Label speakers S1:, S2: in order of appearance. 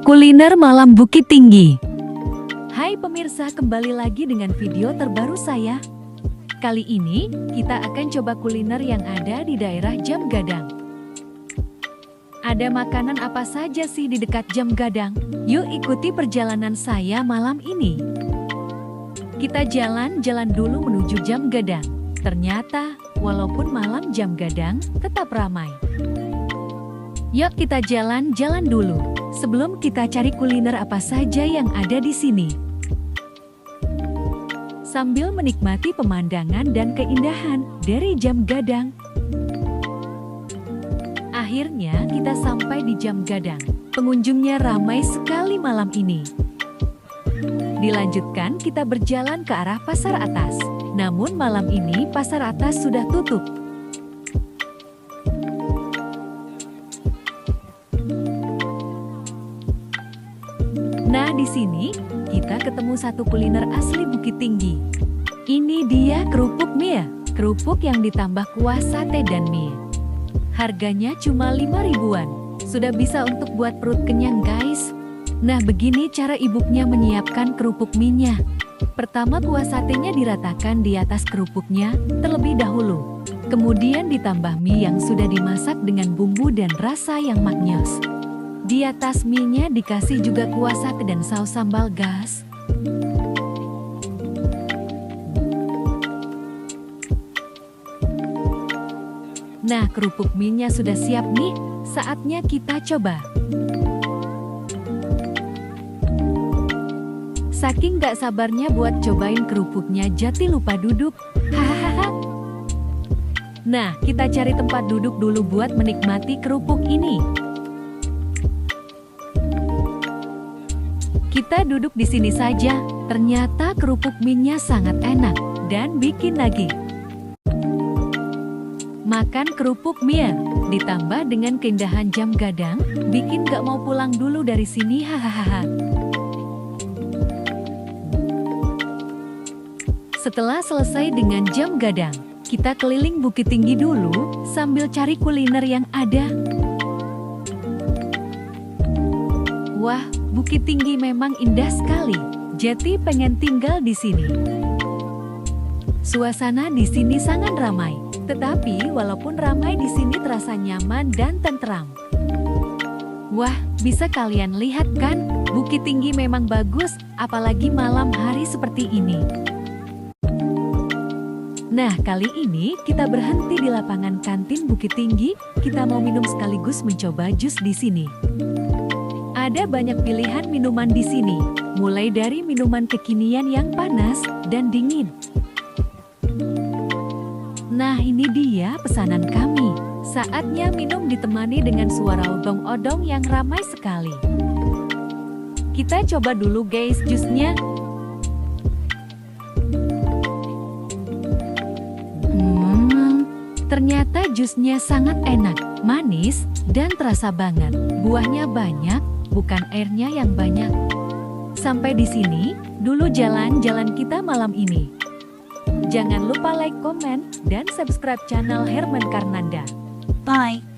S1: Kuliner malam Bukit Tinggi. Hai pemirsa, kembali lagi dengan video terbaru saya. Kali ini, kita akan coba kuliner yang ada di daerah Jam Gadang. Ada makanan apa saja sih di dekat Jam Gadang? Yuk ikuti perjalanan saya malam ini. Kita jalan-jalan dulu menuju Jam Gadang. Ternyata, walaupun malam Jam Gadang, tetap ramai. Yuk kita jalan-jalan dulu. Sebelum kita cari kuliner apa saja yang ada di sini. Sambil menikmati pemandangan dan keindahan dari Jam Gadang. Akhirnya kita sampai di Jam Gadang. Pengunjungnya ramai sekali malam ini. Dilanjutkan kita berjalan ke arah Pasar Atas. Namun malam ini Pasar Atas sudah tutup. Nah, di sini kita ketemu satu kuliner asli Bukit Tinggi. Ini dia kerupuk mie, kerupuk yang ditambah kuah sate dan mie. Harganya cuma 5 ribuan. Sudah bisa untuk buat perut kenyang, guys. Nah, begini cara ibunya menyiapkan kerupuk mie-nya. Pertama kuah satenya diratakan di atas kerupuknya terlebih dahulu. Kemudian ditambah mie yang sudah dimasak dengan bumbu dan rasa yang maknyos. Di atas mie-nya dikasih juga kuah sate dan saus sambal, gas. Nah, kerupuk mie-nya sudah siap nih, saatnya kita coba. Saking gak sabarnya buat cobain kerupuknya, jadi lupa duduk. Hahaha. Nah, kita cari tempat duduk dulu buat menikmati kerupuk ini. Kita duduk di sini saja. Ternyata kerupuk mie-nya sangat enak dan bikin nagih. Makan kerupuk mie ditambah dengan keindahan Jam Gadang, bikin gak mau pulang dulu dari sini, hahaha. Setelah selesai dengan Jam Gadang, kita keliling Bukit Tinggi dulu sambil cari kuliner yang ada. Wah, Bukit Tinggi memang indah sekali. Jadi pengen tinggal di sini. Suasana di sini sangat ramai. Tetapi walaupun ramai di sini terasa nyaman dan tentram. Wah, bisa kalian lihat kan? Bukit Tinggi memang bagus, apalagi malam hari seperti ini. Nah, kali ini kita berhenti di lapangan kantin Bukit Tinggi. Kita mau minum sekaligus mencoba jus di sini. Ada banyak pilihan minuman di sini, mulai dari minuman kekinian yang panas dan dingin. Nah, ini dia pesanan kami. Saatnya minum ditemani dengan suara odong-odong yang ramai sekali. Kita coba dulu, guys, jusnya. Ternyata jusnya sangat enak, manis, dan terasa banget. Buahnya banyak, bukan airnya yang banyak. Sampai di sini dulu jalan-jalan kita malam ini. Jangan lupa like, komen, dan subscribe channel Herman Karnanda. Bye!